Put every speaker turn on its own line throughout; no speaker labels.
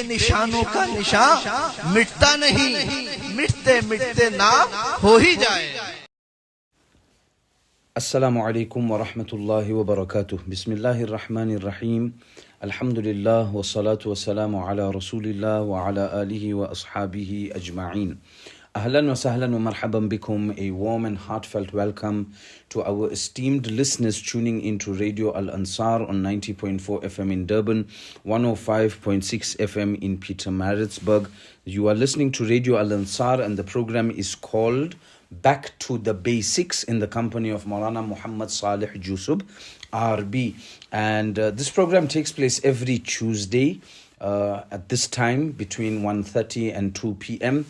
نشانوں کا نشان مٹتا نہیں، مٹتے مٹتے نام ہو ہی جائے.
السلام علیکم ورحمۃ اللہ وبرکاتہ. بسم اللہ الرحمن الرحیم. الحمد للہ والصلاة والسلام علی رسول اللہ وعلی آلہ واصحابہ اجمعین. Ahlan wa sahlan wa marhaban bikum. A warm and heartfelt welcome to our esteemed listeners tuning into Radio Al-Ansar on 90.4 FM in Durban, 105.6 FM in Pietermaritzburg. You are listening to Radio Al-Ansar and the program is called Back to the Basics in the company of Maulana Muhammad Salih Jusub, RB. And this program takes place every Tuesday at this time between 1:30 and 2 p.m.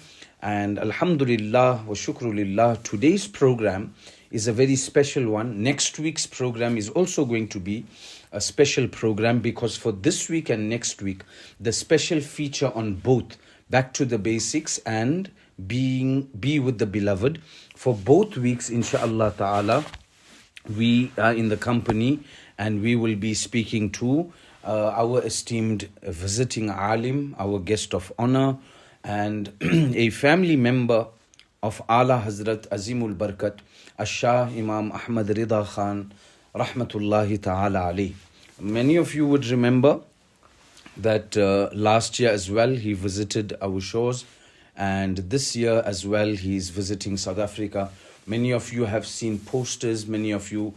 And alhamdulillah wa shukrulillah, today's program is a very special one. Next week's program is also going to be a special program because for this week and next week, the special feature on both Back to the Basics and Be with the Beloved. For both weeks, inshallah ta'ala, we are in the company and we will be speaking to our esteemed visiting alim, our guest of honor, and a family member of Ala Hazrat Azimul Barkat, Shah Imam Ahmad Rida Khan, Rahmatullahi Ta'ala alayh. Many of you would remember that last year as well he visited our shores, and this year as well he is visiting South Africa. Many of you have seen posters, many of you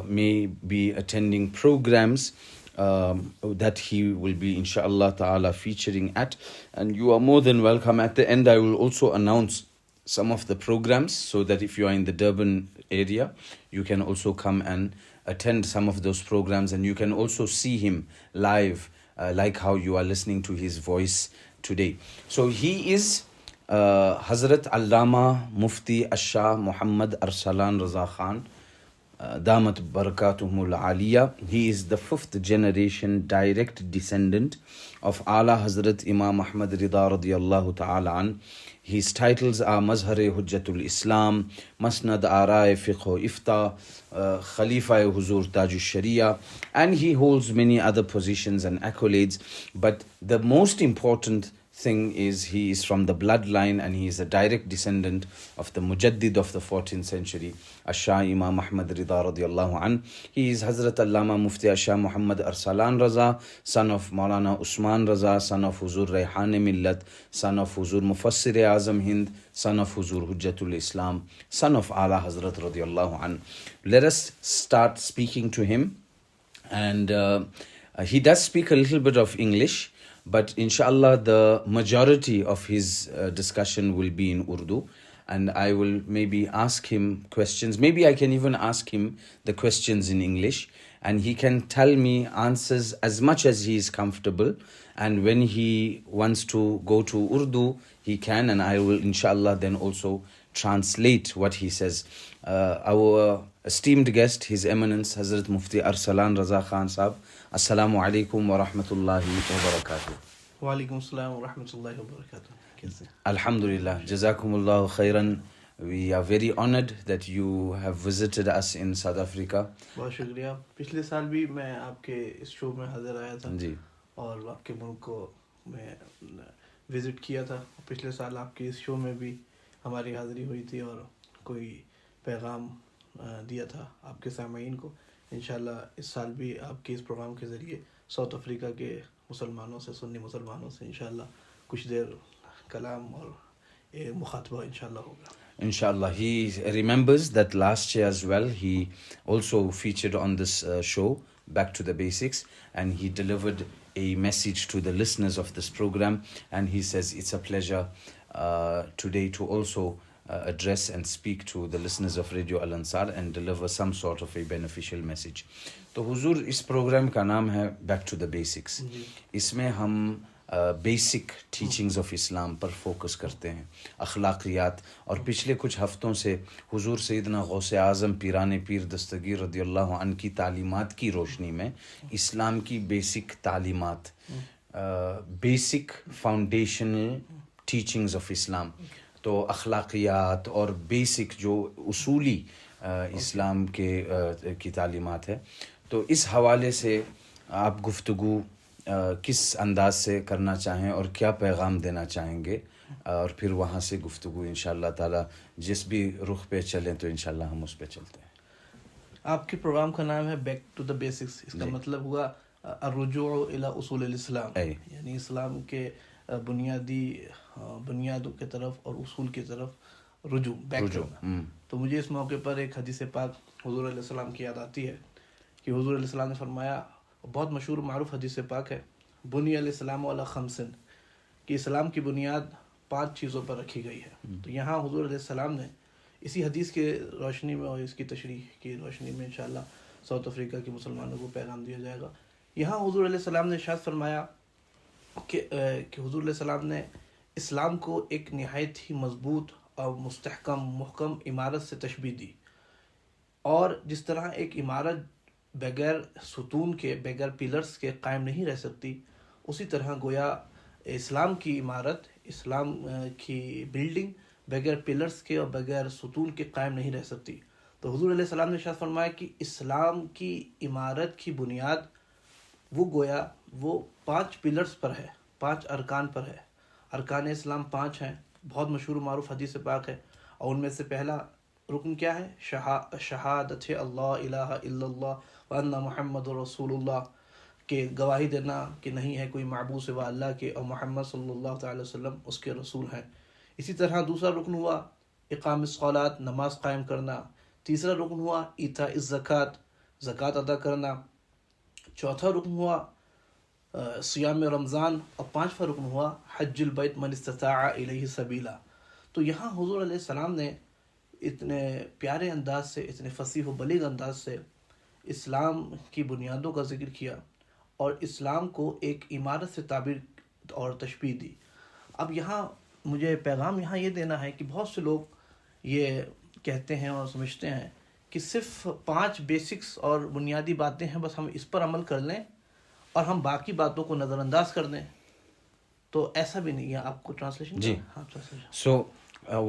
may be attending programs that he will be inshallah ta'ala featuring at, and you are more than welcome. At the end I will also announce some of the programs so that if you are in the Durban area you can also come and attend some of those programs, and you can also see him live like how you are listening to his voice today. So he is Hazrat Allama Mufti Shah Muhammad Arsalan Raza Khan Damat Barakatuhumul Aliyah. He is the 5th generation direct descendant of Ala Hazrat Imam Ahmad Rida radiyallahu ta'ala an. His titles are Mazhar-e Hujjatul Islam, Masnad Ara'i Fiqh wa Ifta, Khalifa-e Huzur Tajush Sharia, and he holds many other positions and accolades. But the most important thing is he is from the bloodline and he is a direct descendant of the Mujaddid of the 14th century, Shah Imam Ahmad Rida radiyallahu an. He is Hazrat Allama Mufti Shah Muhammad Arsalan Raza, son of Maulana Usman Raza, son of Huzur Rayhan Millat, son of Huzur Mufassir Azam Hind, son of Huzur Hujjatul Islam, son of Ala Hazrat radiyallahu an. Let us start speaking to him, and he does speak a little bit of English, but inshallah the majority of his discussion will be in Urdu, and I will maybe ask him questions. Maybe I can even ask him the questions in English, and he can tell me answers as much as he is comfortable, and when he wants to go to Urdu he can, and I will inshallah then also translate what he says. Our esteemed guest, His Eminence Hazrat Mufti Arsalan Raza Khan Sahab, Assalamu alaikum wa rahmatullahi wa barakatuh.
Wa alaikum assalam wa rahmatullahi wa barakatuh.
Alhamdulillah, Jazakumullahu khairan. We are very honored that you have visited us in South Africa.
بہت شکریہ. پچھلے سال بھی میں آپ کے اس شو میں حاضر آیا تھا
جی،
اور آپ کے ملک کو میں وزٹ کیا تھا. پچھلے سال آپ کے اس شو میں بھی ہماری حاضری ہوئی تھی اور کوئی پیغام دیا تھا آپ کے سامعین کو. انشاءاللہ اس سال بھی آپ کے اس پروگرام کے ذریعے ساؤتھ افریقہ کے مسلمانوں سے، سنی مسلمانوں سے انشاءاللہ کچھ دیر کلام اور مخاطبہ انشاءاللہ ہوگا.
Inshallah. He remembers that last year as well he also featured on this show, Back to the Basics, and he delivered a message to the listeners of this program, and he says it's a pleasure today to also address and speak to the listeners of Radio Al-Ansar and deliver some sort of a beneficial message. تو حضور اس programme کا نام ہے back to the basics. اس میں ہم basic teachings of Islam per focus کرتے ہیں، اخلاقیات. اور پچھلے کچھ ہفتوں سے حضور سیدنا غوث اعظم پیران پیر دستگیر رضی اللہ عنہ کی تعلیمات کی روشنی میں اسلام کی بیسک تعلیمات، بیسک فاؤنڈیشنل ٹیچنگز آف اسلام، تو اخلاقیات اور بیسک جو اصولی اسلام کے کی تعلیمات ہے، تو اس حوالے سے آپ گفتگو کس انداز سے کرنا چاہیں اور کیا پیغام دینا چاہیں گے، اور پھر وہاں سے گفتگو انشاءاللہ تعالی جس بھی رخ پہ چلیں تو انشاءاللہ ہم اس پہ چلتے ہیں۔
آپ کے پروگرام کا نام ہے بیک ٹو دا بیسکس، اس کا مطلب ہوا الرجوع الی اصول الاسلام، یعنی اسلام کے بنیادوں کی طرف اور اصول کی طرف رجوع، بیک کرنا۔ تو مجھے اس موقع پر ایک حدیث پاک حضور علیہ السلام کی یاد آتی ہے کہ حضور علیہ السلام نے فرمایا، بہت مشہور و معروف حدیث پاک ہے، بنی الاسلام علی خمس، کہ اسلام کی بنیاد 5 چیزوں پر رکھی گئی ہے۔ تو یہاں حضور علیہ السلام نے اسی حدیث کے روشنی میں اور اس کی تشریح کی روشنی میں انشاءاللہ ساؤتھ افریقہ کے مسلمانوں کو پیغام دیا جائے گا۔ یہاں حضور علیہ السلام نے ارشاد فرمایا کہ حضور علیہ السلام نے اسلام کو ایک نہایت ہی مضبوط اور محکم عمارت سے تشبیہ دی، اور جس طرح ایک عمارت بغیر ستون کے، بغیر پلرز کے قائم نہیں رہ سکتی، اسی طرح گویا اسلام کی عمارت، اسلام کی بلڈنگ بغیر پلرز کے اور بغیر ستون کے قائم نہیں رہ سکتی۔ تو حضور علیہ السلام نے ارشاد فرمایا کہ اسلام کی عمارت کی بنیاد وہ گویا وہ 5 پلرز پر ہے، 5 ارکان پر ہے۔ ارکان اسلام 5 ہیں، بہت مشہور و معروف حدیث پاک ہے، اور ان میں سے پہلا رکن کیا ہے؟ شہادت اللہ الہ الا اللہ وان محمد رسول اللہ، کہ گواہی دینا کہ نہیں ہے کوئی معبود سوا اللہ کے، اور محمد صلی اللہ تعالی وسلم اس کے رسول ہیں۔ اسی طرح دوسرا رکن ہوا اقام الصلاۃ، نماز قائم کرنا۔ تیسرا رکن ہوا ایتاء الزکوٰۃ، زکوٰۃ ادا کرنا۔ چوتھا رکن ہوا صیام رمضان، اور 5واں رکن ہوا حج البیت من استطاع الیہ سبیلا۔ تو یہاں حضور علیہ السلام نے اتنے پیارے انداز سے، اتنے فصیح و بلیغ انداز سے اسلام کی بنیادوں کا ذکر کیا، اور اسلام کو ایک عمارت سے تعبیر اور تشبیہ دی۔ اب یہاں مجھے پیغام یہاں یہ دینا ہے کہ بہت سے لوگ یہ کہتے ہیں اور سمجھتے ہیں کہ صرف 5 بیسکس اور بنیادی باتیں ہیں، بس ہم اس پر عمل کر لیں اور ہم باقی باتوں کو نظر انداز کر دیں، تو ایسا بھی نہیں ہے۔ آپ کو ٹرانسلیشن
جی،
ہاں translation.
So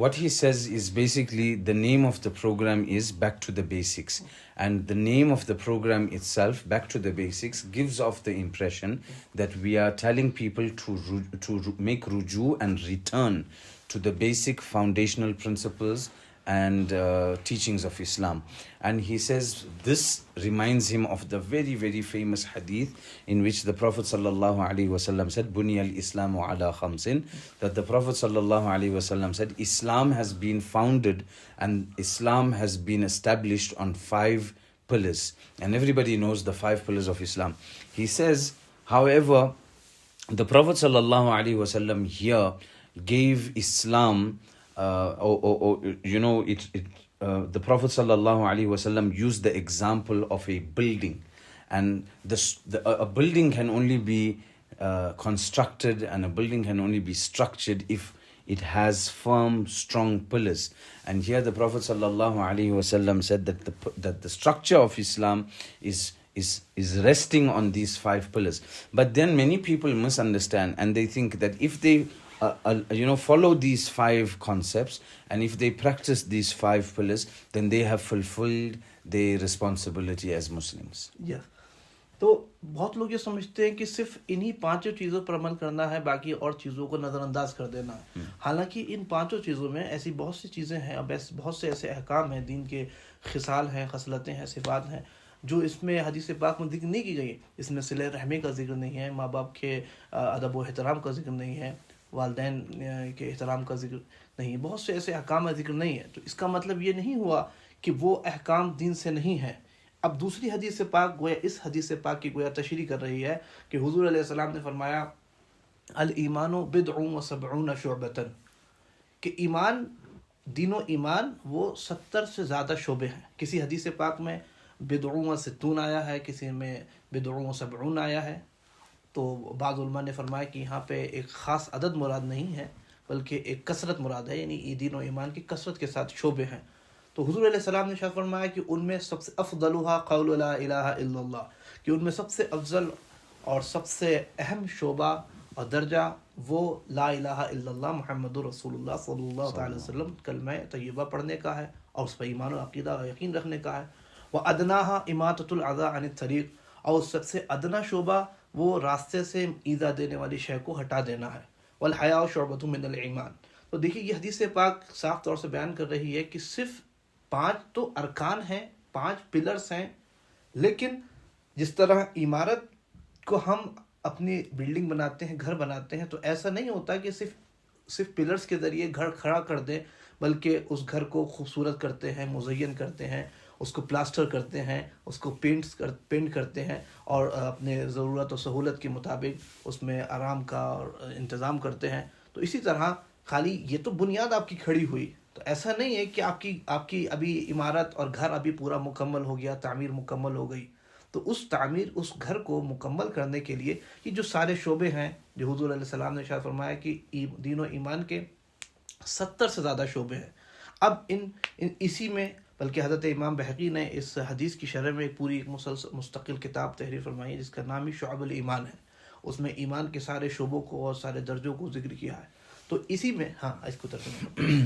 what he says is basically the name of the program is Back to the Basics, and the name of the program itself, Back to the Basics, gives off the impression that we are telling people to make ruju and return to the basic foundational principles and teachings of Islam. And he says this reminds him of the very, very famous hadith in which the Prophet sallallahu alaihi wasallam said, Bunya al-Islamu ala khamsin, that the Prophet sallallahu alaihi wasallam said, Islam has been founded and Islam has been established on 5 pillars. And everybody knows the 5 pillars of Islam. He says, however, the Prophet sallallahu alaihi wasallam here gave Islam the Prophet sallallahu alaihi wasallam used the example of a building, and a building can only be constructed, and a building can only be structured if it has firm, strong pillars. And here the Prophet sallallahu alaihi wasallam said that the structure of Islam is resting on these 5 pillars. But then many people misunderstand, and they think that if they follow these 5 concepts, and if they practice these 5 pillars, then they have fulfilled their responsibility as Muslims.
Yes. تو بہت لوگ یہ سمجھتے ہیں کہ صرف انہی 5 چیزوں پر عمل کرنا ہے، باقی اور چیزوں کو نظر انداز کر دینا ہے۔ حالانکہ ان 5 چیزوں میں ایسی بہت سی چیزیں ہیں، بہت سے ایسے احکام ہیں، دین کے خصال ہیں، خصلتیں ہیں، صفات ہیں، جو اس میں حدیث پاک میں ذکر نہیں کی گئی۔ اس میں صلہ رحمی کا ذکر نہیں ہے، ماں باپ کے ادب و احترام کا ذکر نہیں ہے، والدین کے احترام کا ذکر نہیں، بہت سے ایسے احکام کا ذکر نہیں ہے۔ تو اس کا مطلب یہ نہیں ہوا کہ وہ احکام دین سے نہیں ہیں۔ اب دوسری حدیث پاک گویا اس حدیث پاک کی گویا تشریح کر رہی ہے کہ حضور علیہ السلام نے فرمایا الایمان بضع و 70 شعبۃ، کہ ایمان، دین و ایمان وہ 70 سے زیادہ شعبے ہیں۔ کسی حدیث پاک میں بضع و 60 آیا ہے، کسی میں بضع و 70 آیا ہے۔ تو بعض علماء نے فرمایا کہ یہاں پہ ایک خاص عدد مراد نہیں ہے، بلکہ ایک کثرت مراد ہے، یعنی دین و ایمان کی کثرت کے ساتھ شعبے ہیں۔ تو حضور علیہ السلام نے ارشاد فرمایا کہ ان میں سب سے افضلها قول لا الہ الا اللہ، کہ ان میں سب سے افضل اور سب سے اہم شعبہ اور درجہ وہ لا الہ الا اللہ محمد رسول اللہ صلی اللہ تعالی وسلم کلمہ طیبہ پڑھنے کا ہے، اور اس پر ایمان و عقیدہ اور یقین رکھنے کا ہے۔ وَأَدْنَاهَا إِمَاطَةُ الْأَذَىٰ عَنِ الطَّرِيقِ، اور سب سے ادنا شعبہ وہ راستے سے ایذا دینے والی شے کو ہٹا دینا ہے. والحیاء شعبۃ من الایمان. تو دیکھیے یہ حدیث پاک صاف طور سے بیان کر رہی ہے کہ صرف 5 تو ارکان ہیں, 5 پلرز ہیں, لیکن جس طرح عمارت کو ہم اپنی بلڈنگ بناتے ہیں, گھر بناتے ہیں, تو ایسا نہیں ہوتا کہ صرف پلرز کے ذریعے گھر کھڑا کر دیں, بلکہ اس گھر کو خوبصورت کرتے ہیں, مزین کرتے ہیں, اس کو پلاسٹر کرتے ہیں, اس کو پینٹ کرتے ہیں, اور اپنے ضرورت و سہولت کے مطابق اس میں آرام کا اور انتظام کرتے ہیں. تو اسی طرح خالی یہ تو بنیاد آپ کی کھڑی ہوئی, تو ایسا نہیں ہے کہ آپ کی ابھی عمارت اور گھر ابھی پورا مکمل ہو گیا, تعمیر مکمل ہو گئی. تو اس گھر کو مکمل کرنے کے لیے یہ جو سارے شعبے ہیں جو حضور علیہ السلام نے ارشاد فرمایا کہ دین و ایمان کے 70 سے زیادہ شعبے ہیں. اب اسی میں بلکہ حضرت امام بہقی نے اس حدیث کی شرح میں ایک پوری مستقل کتاب تحریر فرمائی ہے جس کا نام ہی شعب الایمان ہے. اس میں ایمان کے سارے شعبوں کو اور سارے درجوں کو ذکر کیا ہے. تو اسی میں اس کو ترجمہ.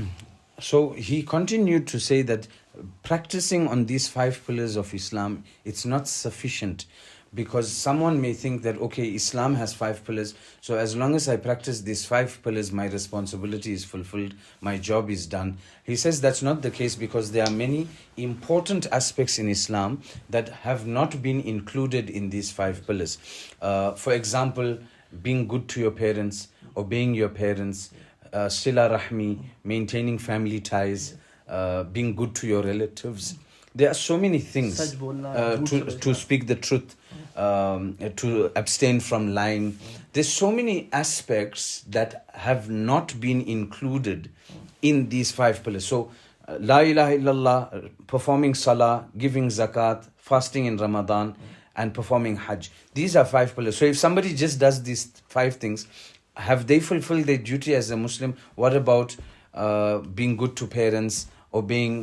So he continued to say that practicing on these 5 pillars of Islam, it's not sufficient, because someone may think that, okay, Islam has 5 pillars, so as long as I practice these 5 pillars, my responsibility is fulfilled, my job is done. He says that's not the case, because there are many important aspects in Islam that have not been included in these 5 pillars. For example, being good to your parents, obeying your parents, sila rahmi, maintaining family ties, being good to your relatives. There are so many things, to speak the truth, to abstain from lying. There's so many aspects that have not been included in these 5 pillars. So la ilaha illallah, performing salah, giving zakat, fasting in Ramadan, and performing hajj. These are 5 pillars. So if somebody just does these 5 things, have they fulfilled their duty as a Muslim? What about being good to parents, obeying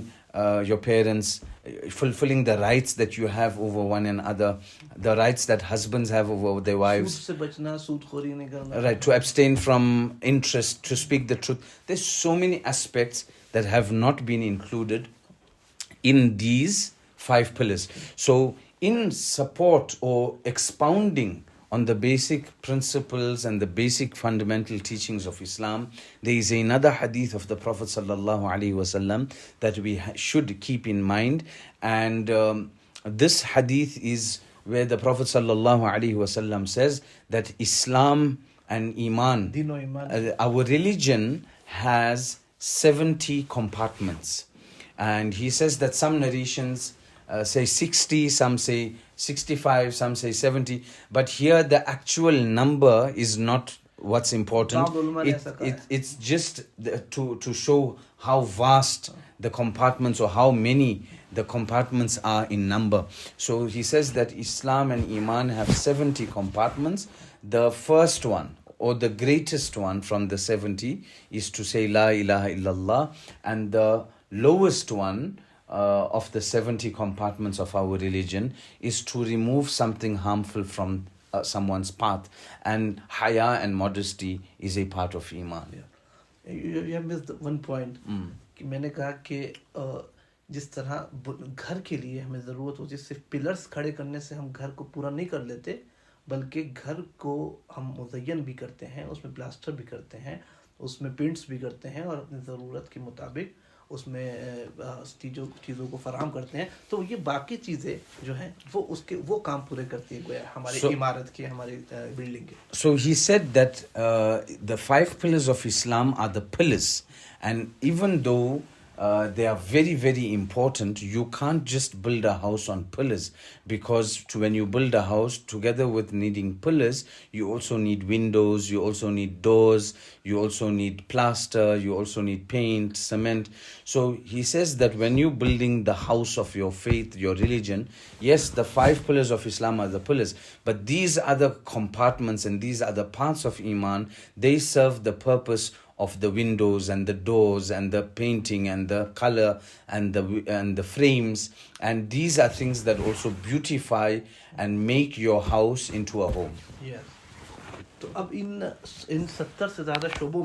your parents, fulfilling the rights that you have over one another, the rights that husbands have over their wives? Right, to abstain from interest, to speak the truth. There's so many aspects that have not been included in these 5 pillars. So in support or expounding on the basic principles and the basic fundamental teachings of Islam, there is another hadith of the Prophet sallallahu alaihi wasallam that we should keep in mind. And this hadith is where the Prophet sallallahu alaihi wasallam says that Islam and Iman, our religion has 70 compartments. And he says that some narrations say 60, some say 65, some say 70, but here the actual number is not what's important. It's just to show how vast the compartments, or how many the compartments are in number. So he says that Islam and Iman have 70 compartments. The first one, or the greatest one from the 70, is to say La ilaha illallah, and the lowest one of the 70 compartments of our religion is to remove something harmful from someone's path. And haya and modesty is a part of Iman.
You have missed one point. کہ میں نے کہا کہ جس طرح گھر کے لیے ہمیں ضرورت ہوتی ہے صرف پلرز کھڑے کرنے سے ہم گھر کو پورا نہیں کر لیتے, بلکہ گھر کو ہم مزین بھی کرتے ہیں, اس میں پلاسٹر بھی کرتے ہیں, اس میں پینٹس بھی کرتے ہیں, اور اپنی ضرورت کے مطابق اس میں چیزوں کو فراہم کرتے ہیں. تو یہ باقی چیزیں جو ہیں وہ کام پورے کرتی ہیں گویا ہماری عمارت کے, ہماری بلڈنگ کے.
So he said that the 5 pillars of Islam are the pillars, and even though they are very, very important, you can't just build a house on pillars, because when you build a house, together with needing pillars, you also need windows, you also need doors, you also need plaster, you also need paint, cement. So he says that when you're building the house of your faith, your religion, yes, the 5 pillars of Islam are the pillars, but these other compartments and these other parts of Iman, they serve the purpose of the windows and the doors and the painting and the color and the frames, and these are things that also beautify and make your house into a home.
Yes. تو اب ان 70 سے زیادہ شعبوں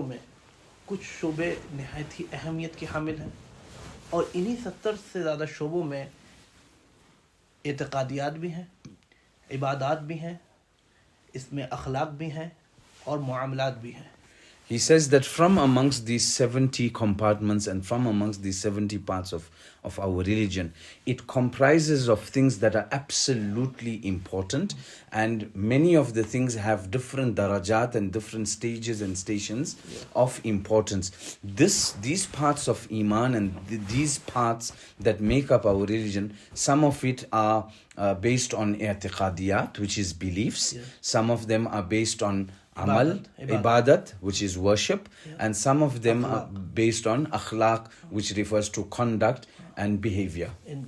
میں کچھ شعبے نہایت ہی اہمیت کے حامل ہیں, اور انہی 70 سے زیادہ شعبوں میں اعتقادیات بھی ہیں, عبادات بھی ہیں، اس میں اخلاق بھی ہیں اور معاملات بھی ہیں.
He says that from amongst these 70 compartments and from amongst these 70 parts of our religion, it comprises of things that are absolutely important, and many of the things have different darajat and different stages and stations of importance. These parts of Iman and these parts that make up our religion, some of it are based on i'tiqadiyat, which is beliefs. Some of them are based on amal, ibadat, which is worship, and some of them are based on akhlaq, which refers to conduct and behavior.
In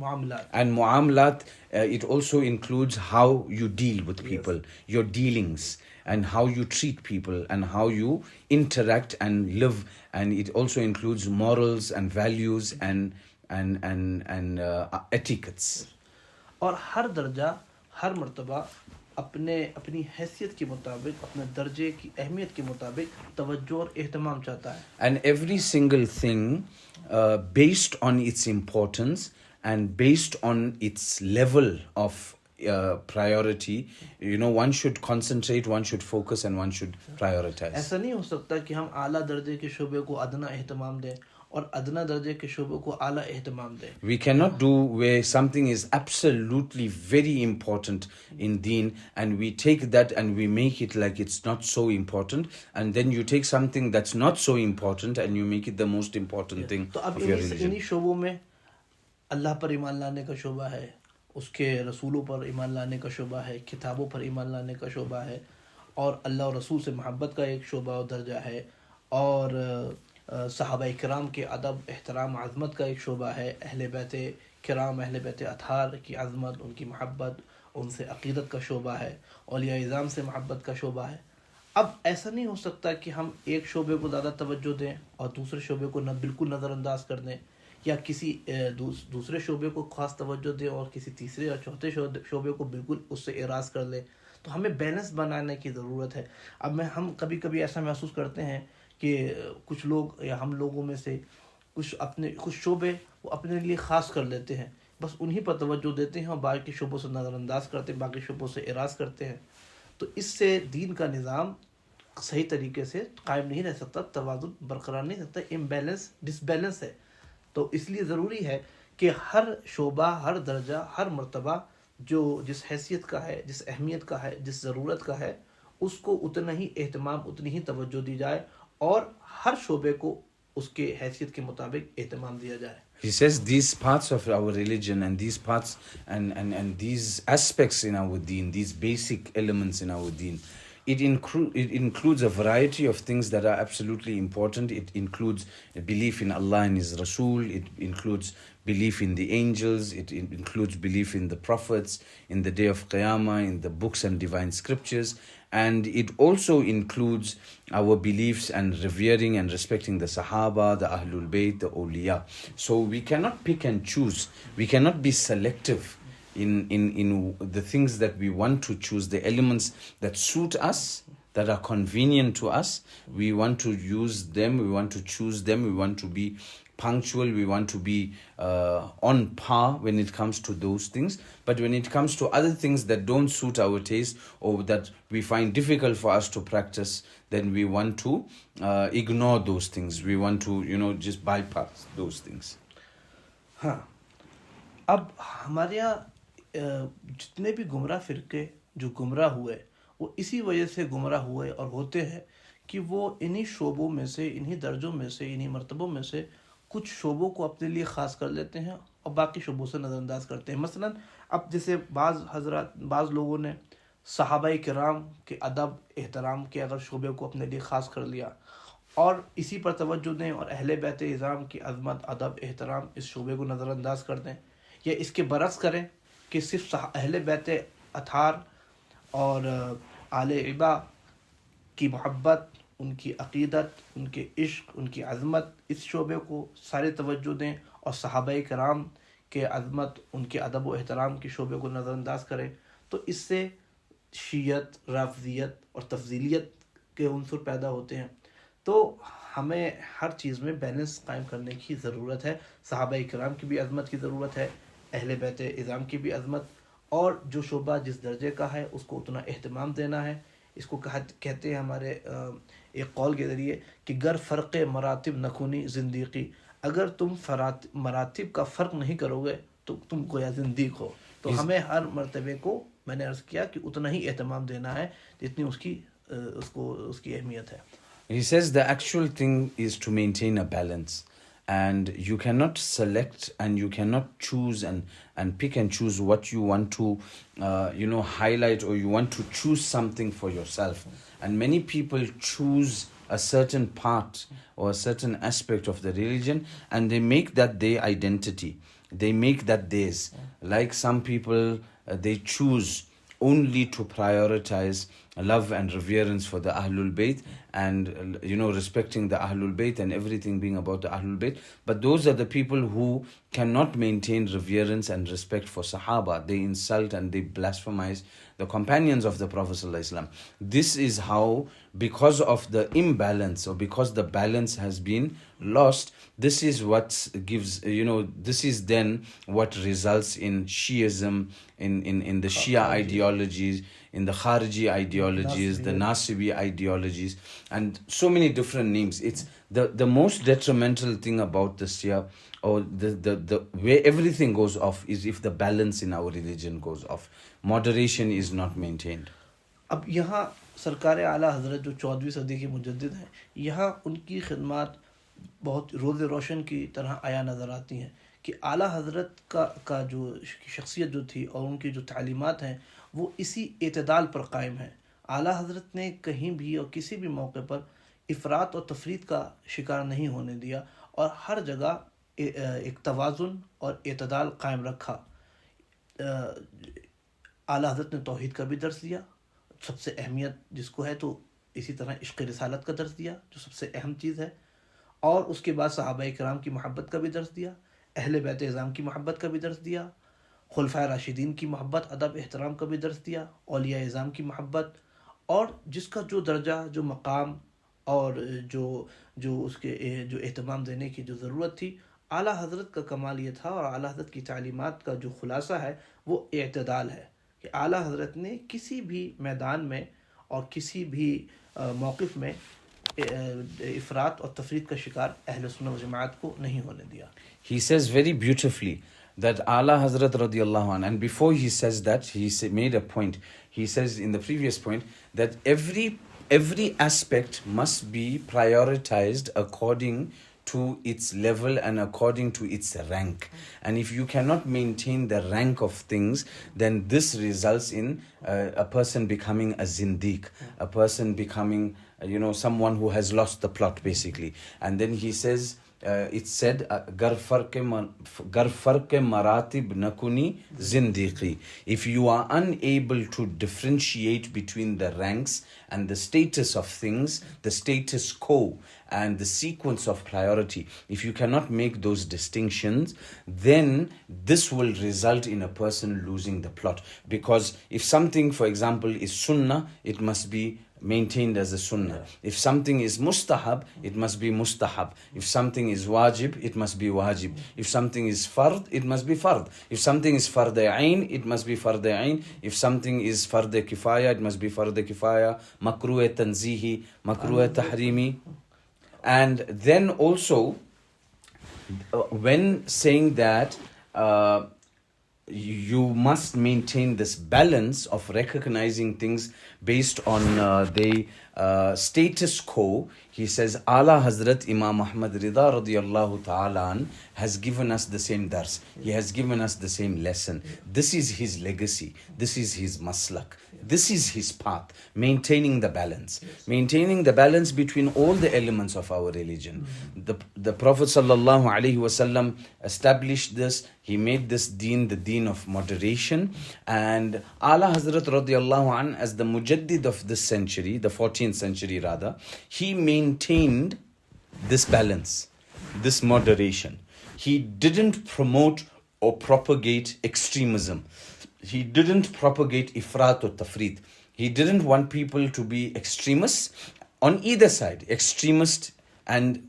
muamalat.
And muamalat, it also includes how you deal with people, your dealings, and how you treat people, and how you interact and live. And it also includes morals and values and etiquettes.
اور ہر درجہ، ہر مرتبہ اپنی حیثیت کے مطابق، اپنے درجے کی اہمیت کے مطابق توجہ اور اہتمام چاہتا ہے.
And every single thing based on its importance and based on its level of priority, one should concentrate, one should focus, and one should prioritize.
ایسا نہیں ہو سکتا کہ ہم اعلیٰ درجے کے شعبے کو ادنا اہتمام دیں اور ادنا درجے کے شعبوں کو اعلیٰ اہتمام دیں.
We cannot do where something is absolutely very important in deen and we take that and we make it like it's not so important, and then you take something that's not so important and you make it the most important thing of your religion.
انہی شعبوں میں اللہ پر ایمان لانے کا شعبہ ہے، اس کے رسولوں پر ایمان لانے کا شعبہ ہے، کتابوں پر ایمان لانے کا شعبہ ہے، اور اللہ اور رسول سے محبت کا ایک شعبہ و درجہ ہے، اور صحابہ کرام کے ادب، احترام، عظمت کا ایک شعبہ ہے، اہل بیت کرام، اہل بیت اطہار کی عظمت، ان کی محبت، ان سے عقیدت کا شعبہ ہے، اولیاء اعظام سے محبت کا شعبہ ہے. اب ایسا نہیں ہو سکتا کہ ہم ایک شعبے کو زیادہ توجہ دیں اور دوسرے شعبے کو بالکل نظر انداز کر دیں، یا کسی دوسرے شعبے کو خاص توجہ دیں اور کسی تیسرے اور چوتھے شعبے کو بالکل اس سے اعراض کر لیں. تو ہمیں بیلنس بنانے کی ضرورت ہے. اب ہم کبھی کبھی ایسا محسوس کرتے ہیں کہ کچھ لوگ یا ہم لوگوں میں سے کچھ شعبے وہ اپنے لیے خاص کر لیتے ہیں، بس انہی پر توجہ دیتے ہیں اور باقی شعبوں سے نظر انداز کرتے ہیں، باقی شعبوں سے اعراض کرتے ہیں. تو اس سے دین کا نظام صحیح طریقے سے قائم نہیں رہ سکتا، توازن برقرار نہیں رہ سکتا، امبیلنس، ڈس بیلنس ہے. تو اس لیے ضروری ہے کہ ہر شعبہ، ہر درجہ، ہر مرتبہ جو جس حیثیت کا ہے، جس اہمیت کا ہے، جس ضرورت کا ہے، اس کو اتنا ہی اہتمام، اتنی ہی توجہ دی جائے، اور ہر شعبے کو اس کے حیثیت کے مطابق اہتمام دیا جائے.
He says these parts of our religion and these parts and these aspects in our deen, these basic elements in our deen, it includes a variety of things that are absolutely important. It includes a belief in Allah and His Rasul. It includes belief in the angels. It includes belief in the prophets, in the day of Qiyamah, in the books and divine scriptures. And it also includes our beliefs and revering and respecting the Sahaba, the Ahlul Bayt, the Awliya. So we cannot pick and choose. We cannot be selective in the things that we want to choose, the elements that suit us, that are convenient to us. We want to use them, we want to choose them, we want to be punctual, we want to be on par when it comes to those things. But when it comes to other things that don't suit our taste or that we find difficult for us to practice, then we want to ignore those things. We want to, just bypass those things.
ہاں، اب ہمارے یہاں جتنے بھی گمراہ فرقے جو گمراہ ہوئے، وہ اسی وجہ سے گمراہ ہوئے اور ہوتے ہیں کہ وہ انہی شعبوں میں سے، انہی درجوں میں سے، انہی مرتبوں میں سے کچھ شعبوں کو اپنے لیے خاص کر لیتے ہیں اور باقی شعبوں سے نظر انداز کرتے ہیں. مثلا اب جیسے بعض لوگوں نے صحابہ کرام کے ادب، احترام کے اگر شعبے کو اپنے لیے خاص کر لیا اور اسی پر توجہ دیں، اور اہل بیت اعظام کی عظمت، ادب، احترام اس شعبے کو نظر انداز کر دیں، یا اس کے برعکس کریں کہ صرف اہل بیت اطہار اور آل عبا کی محبت، ان کی عقیدت، ان کے عشق، ان کی عظمت، اس شعبے کو سارے توجہ دیں، اور صحابہ کرام کے عظمت، ان کے ادب و احترام کے شعبے کو نظر انداز کریں. تو اس سے شیعت، رافضیت اور تفضیلیت کے عنصر پیدا ہوتے ہیں. تو ہمیں ہر چیز میں بیلنس قائم کرنے کی ضرورت ہے. صحابہ کرام کی بھی عظمت کی ضرورت ہے، اہل بیت اعظام کی بھی عظمت اور جو شعبہ جس درجے کا ہے اس کو اتنا اہتمام دینا ہے. اس کو کہتے ہیں ہمارے ایک قول کے ذریعے کہ گر فرق مراتب نخونی زندگی، اگر تم مراتب کا فرق نہیں کرو گے تو تم گویا زندیق ہو. تو ہمیں ہر مرتبے کو میں نے عرض کیا کہ اتنا ہی اہتمام دینا ہے جتنی اس کی اہمیت ہے.
He says the actual thing is to maintain a balance, and you cannot select and you cannot choose and pick and choose what you want to highlight, or you want to choose something for yourself. And many people choose a certain part or a certain aspect of the religion, and they make that their identity, they make that theirs. Like some people, they choose only to prioritize love and reverence for the Ahlul Bayt, and respecting the Ahlul Bayt and everything being about the Ahlul Bayt. But those are the people who cannot maintain reverence and respect for Sahaba. They insult and they blasphemize the companions of the Prophet ﷺ. This is how, because of the imbalance, or because the balance has been lost, this is what gives, this is then what results in Shiism, in the Shia ideologies, in the Khariji ideologies, the Nasibi ideologies, and so many different names. It's the most detrimental thing about the Shia, or the where everything goes off, is if the balance in our religion goes off. Moderation is not maintained.
اب یہاں سرکار اعلیٰ حضرت جو 14ویں صدی کے مجدد ہیں، یہاں ان کی خدمات بہت روز روشن کی طرح آیا نظر آتی ہیں کہ اعلیٰ حضرت کا جو شخصیت جو تھی اور ان کی جو تعلیمات ہیں وہ اسی اعتدال پر قائم ہیں. اعلیٰ حضرت نے کہیں بھی اور کسی بھی موقع پر افراط اور تفریط کا شکار نہیں ہونے دیا، اور ہر جگہ ایک توازن اور اعتدال قائم رکھا. اعلیٰ حضرت نے توحید کا بھی درس دیا، سب سے اہمیت جس کو ہے، تو اسی طرح عشق رسالت کا درس دیا جو سب سے اہم چیز ہے، اور اس کے بعد صحابہ کرام کی محبت کا بھی درس دیا، اہل بیت اعظام کی محبت کا بھی درس دیا، خلفائے راشدین کی محبت، ادب احترام کا بھی درس دیا، اولیاء اعظام کی محبت، اور جس کا جو درجہ، جو مقام، اور جو اس کے جو اہتمام دینے کی جو ضرورت تھی. اعلیٰ حضرت کا کمال یہ تھا، اور اعلیٰ حضرت کی تعلیمات کا جو خلاصہ ہے وہ اعتدال ہے، کہ اعلیٰ حضرت نے کسی بھی میدان میں اور کسی بھی موقف میں افراط اور تفریط کا شکار اہل سنت و جماعت کو نہیں ہونے دیا.
He says very beautifully that Ala Hazrat radiallahu anh, and before he says that, he made a point. He says in the previous point that every aspect must be prioritized according to its level and according to its rank. And if you cannot maintain the rank of things, then this results in a person becoming a zindiq, a person becoming, someone who has lost the plot, basically. And then he says, it said, gar farke maratib nakuni zindiqi. If you are unable to differentiate between the ranks and the status of things, the status quo and the sequence of priority, if you cannot make those distinctions, then this will result in a person losing the plot. Because if something, for example, is sunnah, it must be maintained as a sunnah. If something is mustahab, it must be mustahab. If something is wajib, it must be wajib. If something is fard, it must be fard. If something is fard ayn, it must be fard ayn. If something is fard kifaya, it must be fard kifaya. Makruh tanzihi, makruh tahrimi. And then also, when saying that you must maintain this balance of recognizing things based on the status quo, he says, Ala Hazrat Imam Ahmad Rida radiyallahu ta'ala has given us the same dars. He has given us the same lesson. This is his legacy. This is his maslak. This is his path, maintaining the balance. Maintaining the balance between all the elements of our religion. The Prophet sallallahu alaihi wasallam established this. He made this deen the deen of moderation. And Ala Hazrat radiallahu an, as the mujaddid of this century, the 14th century rather, he maintained this balance, this moderation. He didn't promote or propagate extremism. He didn't propagate ifrat or tafrit. He didn't want people to be extremists on either side, extremist and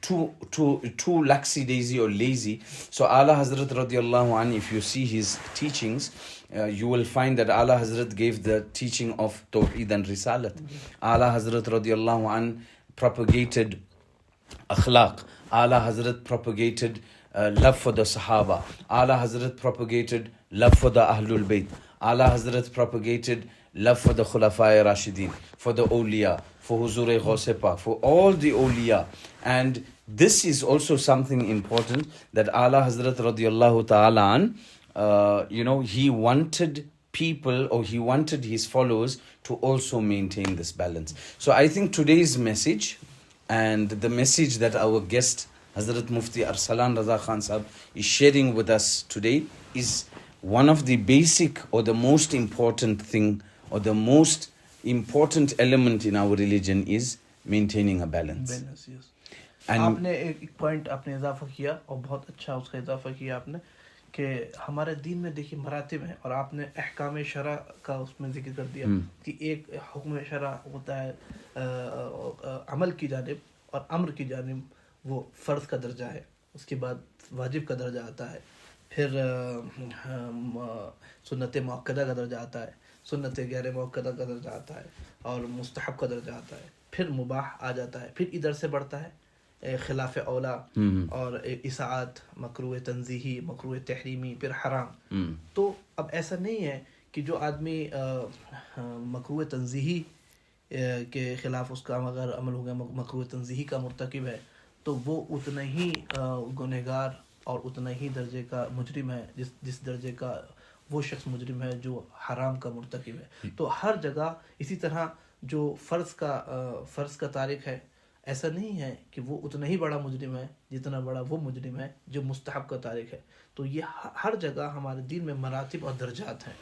too laxy-daisy or lazy. So Ala Hazrat radiallahu anh, if you see his teachings, you will find that Ala Hazrat gave the teaching of Tawheed and Risalat. Ala Hazrat radiallahu an propagated akhlaq. Ala Hazrat propagated love for the Sahaba. Ala Hazrat propagated love for the Ahlul Bayt. Ala Hazrat propagated love for the Khulafai Rashidin, for the awliya, for Huzur-e Ghaus-e Pak, for all the awliya. And this is also something important that Ala Hazrat radiallahu ta'ala an, he wanted people, or he wanted his followers to also maintain this balance. So I think today's message and the message that our guest Hazrat Mufti Arsalan Raza Khan Sahab is sharing with us today is one of the basic or the most important thing or the most important element in our religion is maintaining a balance.
Balance, yes.
And
आपने एक point आपने इजाफा किया और बहुत अच्छा उसका इजाफा किया आपने कि हमारे दीन में देखिए मरातिब हैं और आपने अहकाम शरा का उसमें जिक्र कर दिया कि एक हुक्म शरा होता है अमल की जानिब और अम्र की जानिब वो फ़र्ज़ का दर्जा है, उसके बाद वाजिब का दर्जा आता है, फिर सुन्नत मुअक्कदा का दर्जा आता है, सुन्नत गैर मुअक्कदा का दर्जा आता है और मुस्तहब का दर्जा आता है, फिर मुबाह आ जाता है, फिर इधर से बढ़ता है खिलाफ औला और इसाअत, मकरूह तंज़ीही, मकरूह तहरीमी, फिर हराम. तो अब ऐसा नहीं है कि जो आदमी मकरूह तंज़ीही के ख़िलाफ़ उसका अगर अमल हो गया, मकरूह तंज़ीही का मुर्तकिब है, तो वो उतना ही गुनहगार और उतना ही दर्जे का मुजरिम है जिस दर्जे का वो शख्स मुजरिम है जो हराम का मुर्तकिब है. तो हर जगह इसी तरह जो फ़र्ज़ का तारिक है, ऐसा नहीं है कि वो उतना ही बड़ा मुजरिम है जितना बड़ा वो मुजरिम है जो मुस्तहब का तारिक है. तो ये हर जगह हमारे दीन में मरातिब और दर्जात हैं.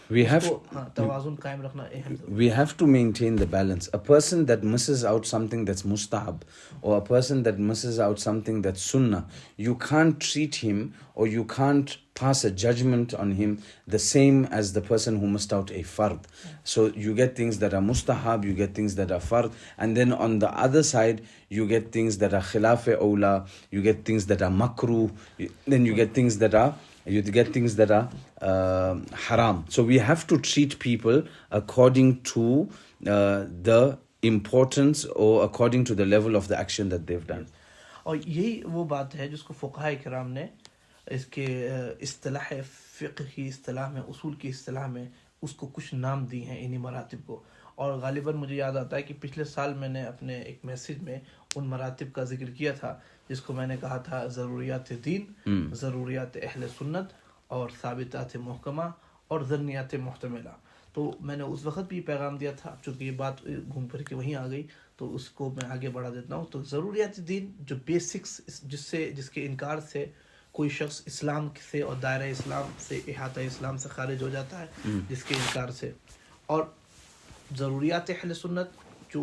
तवाज़ुन कायम रखना अहम है.
We have to maintain the balance. A person that misses out something that's mustahab, or a person that misses out something that's sunnah, you can't treat him or you can't pass a judgment on him the same as the person who missed out a fard. So you get things that are mustahab, you get things that are fard, and then on the other side you get things that are khilaf-e awla, you get things that are makruh, then you get things that are haram. So we have to treat people according to the importance or according to the level of the action that they've done.
और यही वो बात है जिसको फुक़हा किराम ने इसके इस्तिलाह फ़िक़्ह की इस्तिलाह में, उसूल की इस्तिलाह में उसको कुछ नाम दिए हैं इन्हीं मरातिब को. और गालिबन मुझे याद आता है कि पिछले साल मैंने अपने एक मैसेज में उन मरातिब का जिक्र किया था जिसको मैंने कहा था ज़रूरियात दीन, ज़रूरियात अहले सुन्नत और साबितात मुहकमा और ज़न्नियात मुहतमिला. तो मैंने उस वक्त भी पैगाम दिया था, चूँकि ये बात घूम फिर के वहीं आ गई तो उसको मैं आगे बढ़ा देता हूँ. तो ज़रूरियात दीन जो बेसिक्स जिसके इनकार से कोई शख्स इस्लाम से और दायरा इस्लाम से, इहाता इस्लाम से खारिज हो जाता है, जिसके इनकार से. और ज़रूरियात अहले सुन्नत जो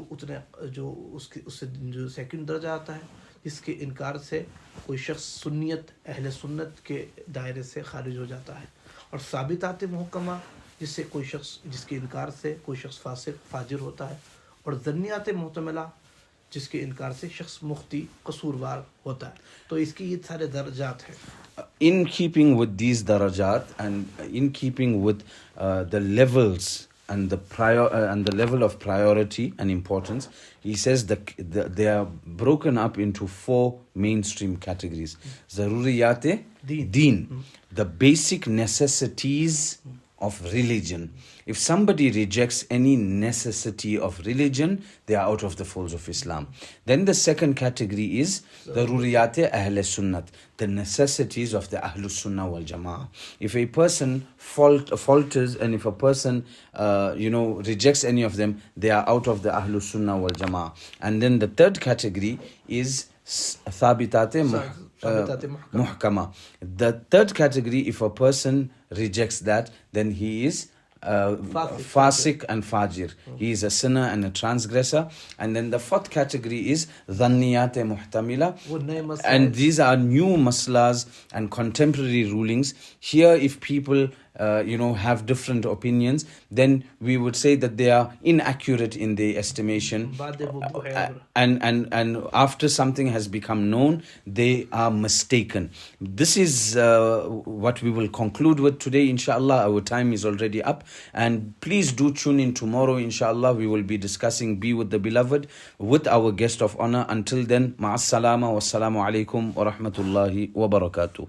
उससे जो सेकंड दर्जा आता है, जिसके इनकार से कोई शख्स सुन्नियत अहले सुन्नत के दायरे से खारिज हो जाता है. और साबितात मुहकमा जिससे कोई शख्स, जिसके इनकार से कोई शख्स फासिक फाजिर होता है. और ज़न्नियात मुहतमिला जिसके इनकार से शख्स मुख्ती कसूरवार होता है. तो इसकी ये सारे दर्जात हैं.
In keeping with these darajat and in keeping with the levels and the level of priority and importance, he says that they are broken up into four mainstream categories. Zaruriyat deen, the basic necessities of religion. If somebody rejects any necessity of religion, they are out of the folds of Islam. Then the second category is Daruriyat Ahl Sunnat, the necessities of the Ahlus Sunnah wal Jama'ah. If a person falters and if a person rejects any of them, they are out of the Ahlus Sunnah wal Jama'ah. And then the third category is Thabitat Muhkama. The third category, if a person rejects that, then he is Fasik and Fajir. He is a sinner and a transgressor. And then the fourth category is Dhanniyat Muhtamila. And these are new maslas and contemporary rulings. Here, if people have different opinions, then we would say that they are inaccurate in their estimation. And after something has become known, they are mistaken. This is what we will conclude with today, inshallah. Our time is already up. And please do tune in tomorrow, inshallah. We will be discussing Be with the Beloved with our guest of honor. Until then, ma'as salama, wassalamu alaikum wa rahmatullahi wa barakatuh.